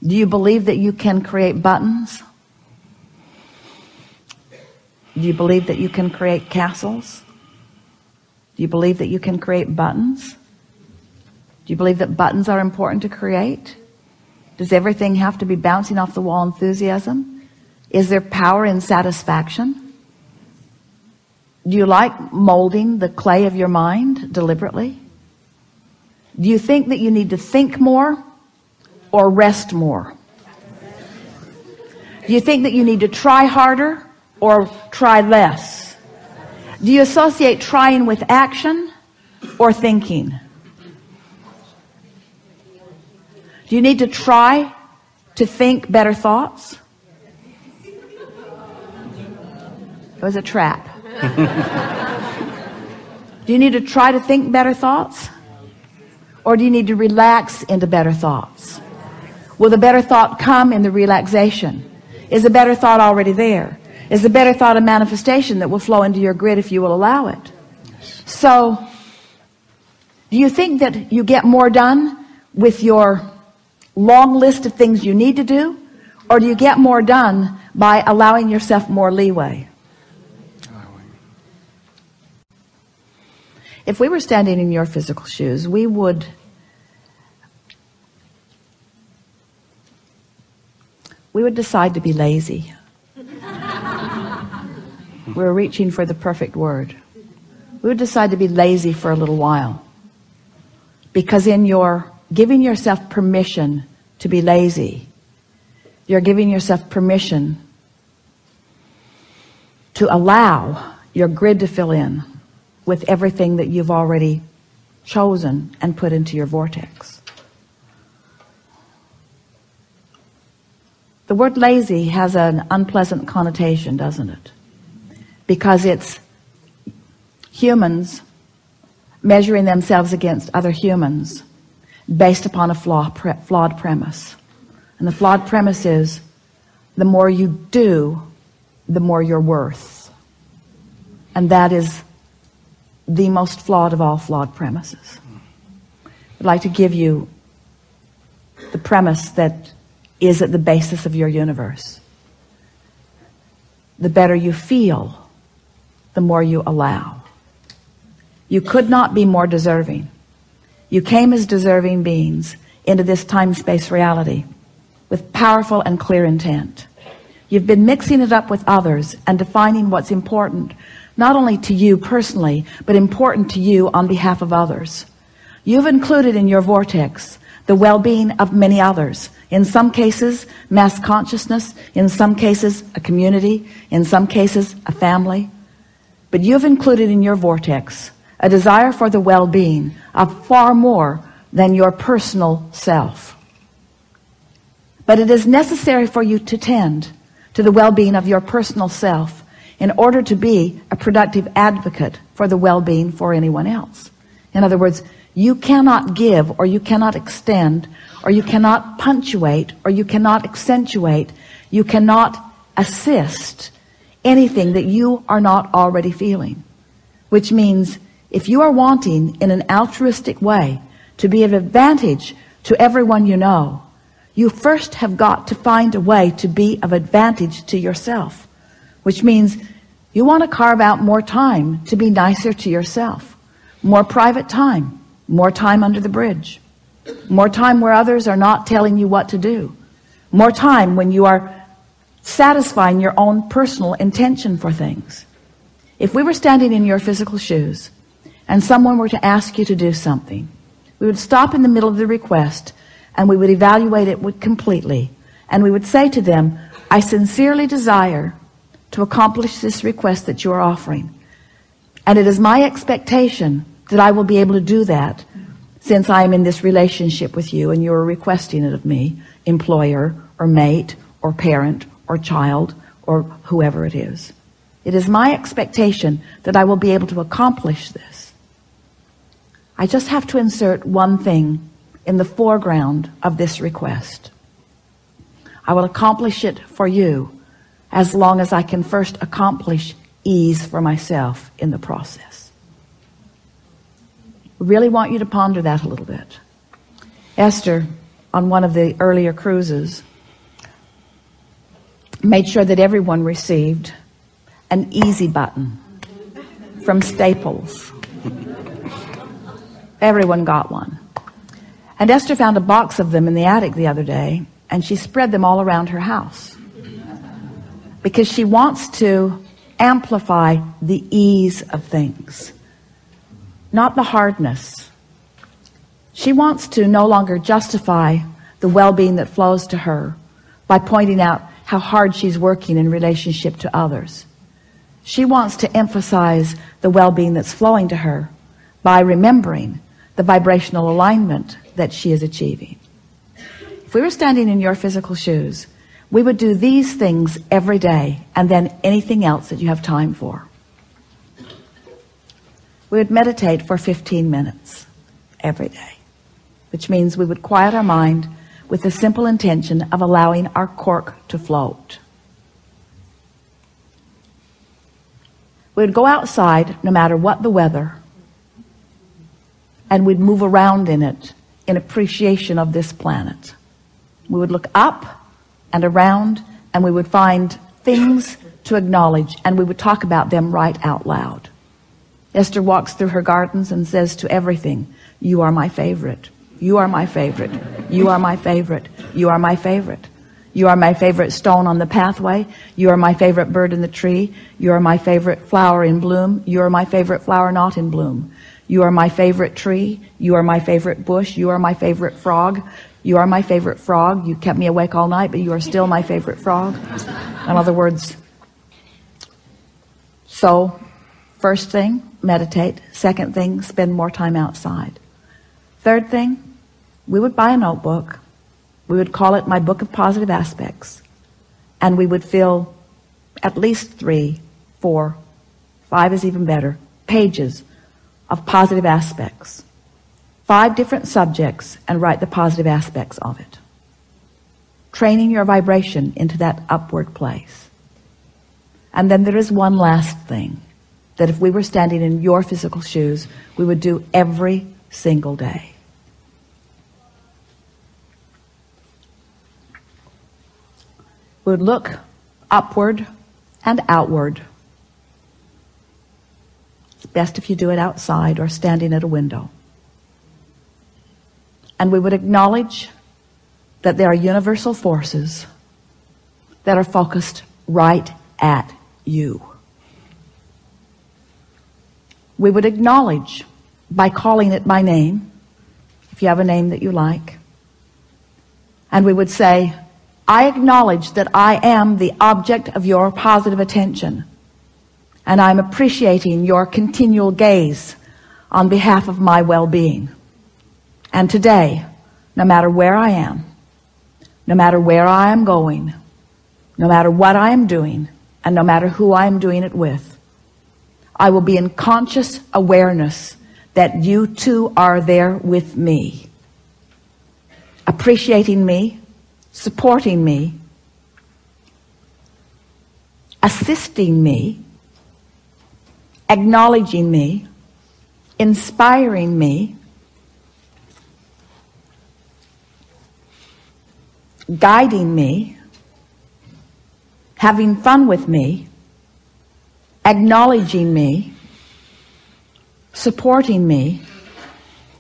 Do you believe that you can create buttons? Do you believe that you can create castles? Do you believe that you can create buttons? Do you believe that buttons are important to create? Does everything have to be bouncing off the wall enthusiasm? Is there power in satisfaction? Do you like molding the clay of your mind deliberately? Do you think that you need to think more or rest more? Do you think that you need to try harder or try less? Do you associate trying with action or thinking? Do you need to try to think better thoughts? It was a trap. Do you need to try to think better thoughts? Or do you need to relax into better thoughts? Will the better thought come in the relaxation? Is the better thought already there? Is the better thought a manifestation that will flow into your grid if you will allow it? So, do you think that you get more done with your long list of things you need to do? Or do you get more done by allowing yourself more leeway? If we were standing in your physical shoes, we would decide to be lazy. We're reaching for the perfect word. We would decide to be lazy for a little while. Because in your giving yourself permission to be lazy, you're giving yourself permission to allow your grid to fill in with everything that you've already chosen and put into your vortex. The word lazy has an unpleasant connotation, doesn't it? Because it's humans measuring themselves against other humans based upon a flawed premise. And the flawed premise is, the more you do, the more you're worth. And that is the most flawed of all flawed premises. I'd like to give you the premise that is at the basis of your universe. The better you feel, the more you allow. You could not be more deserving. You came as deserving beings into this time-space reality with powerful and clear intent. You've been mixing it up with others and defining what's important, not only to you personally, but important to you on behalf of others. You've included in your vortex the well-being of many others. In some cases, mass consciousness. In some cases, a community. In some cases, a family. But you've included in your vortex a desire for the well-being of far more than your personal self. But it is necessary for you to tend to the well-being of your personal self in order to be a productive advocate for the well-being for anyone else. In other words, you cannot give, or you cannot extend, or you cannot punctuate, or you cannot accentuate, you cannot assist anything that you are not already feeling. Which means, if you are wanting in an altruistic way to be of advantage to everyone you know, you first have got to find a way to be of advantage to yourself. Which means you want to carve out more time to be nicer to yourself. More private time. More time under the bridge. More time where others are not telling you what to do. More time when you are satisfying your own personal intention for things. If we were standing in your physical shoes and someone were to ask you to do something, we would stop in the middle of the request and we would evaluate it completely. And we would say to them, I sincerely desire to accomplish this request that you are offering. And it is my expectation that I will be able to do that since I am in this relationship with you and you are requesting it of me, employer or mate or parent or child or whoever it is. It is my expectation that I will be able to accomplish this. I just have to insert one thing in the foreground of this request. I will accomplish it for you as long as I can first accomplish ease for myself in the process. I really want you to ponder that a little bit. Esther, on one of the earlier cruises, made sure that everyone received an easy button from Staples. Everyone got one. And Esther found a box of them in the attic the other day, and she spread them all around her house because she wants to amplify the ease of things, not the hardness. She wants to no longer justify the well-being that flows to her by pointing out how hard she's working in relationship to others. She wants to emphasize the well-being that's flowing to her by remembering the vibrational alignment that she is achieving. If we were standing in your physical shoes, we would do these things every day and then anything else that you have time for. We would meditate for 15 minutes every day, which means we would quiet our mind with the simple intention of allowing our cork to float. We would go outside no matter what the weather, and we'd move around in it in appreciation of this planet. We would look up and around, and we would find things to acknowledge, and we would talk about them right out loud. Esther walks through her gardens and says to everything, "You are my favorite. You are my favorite. You are my favorite. You are my favorite. You are my favorite stone on the pathway. You are my favorite bird in the tree. You are my favorite flower in bloom. You are my favorite flower not in bloom. You are my favorite tree. You are my favorite bush. You are my favorite frog. You are my favorite frog. You kept me awake all night, but you are still my favorite frog." In other words, so first thing, meditate. Second thing, spend more time outside. Third thing, we would buy a notebook. We would call it My Book of Positive Aspects. And we would fill at least 3, 4, 5 is even better, pages of positive aspects. 5 different subjects, and write the positive aspects of it. Training your vibration into that upward place. And then there is one last thing that if we were standing in your physical shoes, we would do every single day. We would look upward and outward. It's best if you do it outside or standing at a window. And we would acknowledge that there are universal forces that are focused right at you. We would acknowledge by calling it by name, if you have a name that you like. And we would say, "I acknowledge that I am the object of your positive attention, and I'm appreciating your continual gaze on behalf of my well-being. And today, no matter where I am, no matter where I am going, no matter what I am doing, and no matter who I am doing it with, I will be in conscious awareness that you too are there with me, appreciating me, supporting me, assisting me, acknowledging me, inspiring me, guiding me, having fun with me, acknowledging me, supporting me,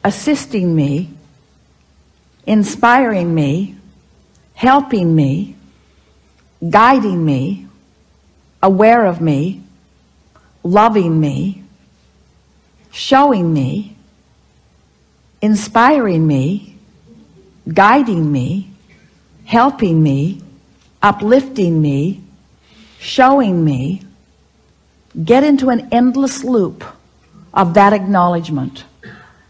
assisting me, inspiring me, helping me, guiding me, aware of me, loving me, showing me, inspiring me, guiding me, helping me, uplifting me, showing me." Get into an endless loop of that acknowledgement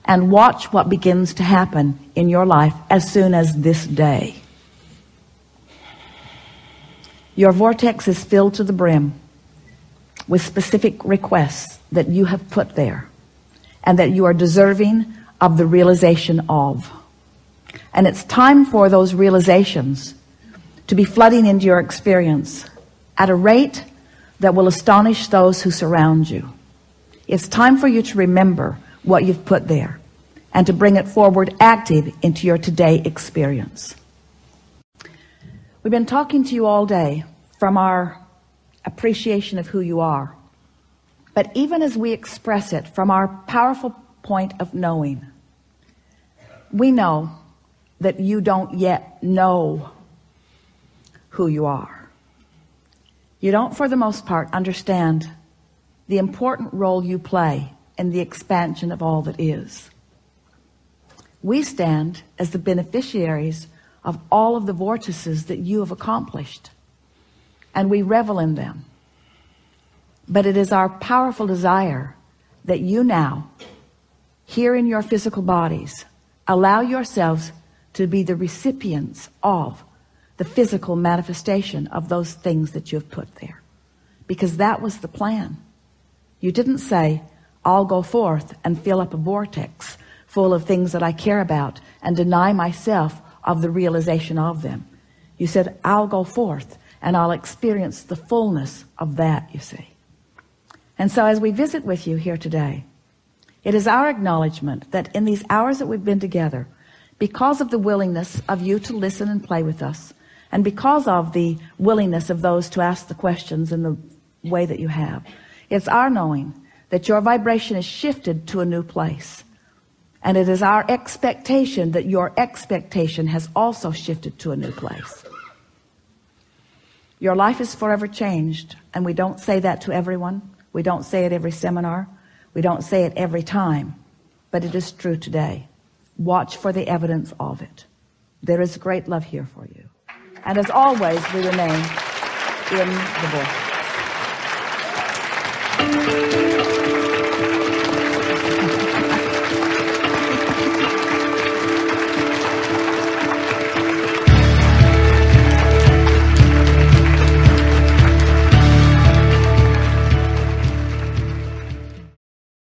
and watch what begins to happen in your life as soon as this day. Your vortex is filled to the brim with specific requests that you have put there and that you are deserving of the realization of. And it's time for those realizations to be flooding into your experience at a rate that will astonish those who surround you. It's time for you to remember what you've put there. and to bring it forward active into your today experience. We've been talking to you all day from our appreciation of who you are. But even as we express it from our powerful point of knowing, we know that you don't yet know who you are. You don't, for the most part, understand the important role you play in the expansion of all that is. We stand as the beneficiaries of all of the vortices that you have accomplished, and we revel in them. But it is our powerful desire that you now, here in your physical bodies, allow yourselves to be the recipients of the physical manifestation of those things that you have put there. Because that was the plan. You didn't say, I'll go forth and fill up a vortex full of things that I care about and deny myself of the realization of them. You said, I'll go forth and I'll experience the fullness of that, you see. And so as we visit with you here today, it is our acknowledgement that in these hours that we've been together, because of the willingness of you to listen and play with us, and because of the willingness of those to ask the questions in the way that you have, it's our knowing that your vibration is shifted to a new place. And it is our expectation that your expectation has also shifted to a new place. Your life is forever changed, and we don't say that to everyone. We don't say it every seminar. We don't say it every time, but it is true today. Watch for the evidence of it. There is great love here for you. And as always, we remain in the vortex.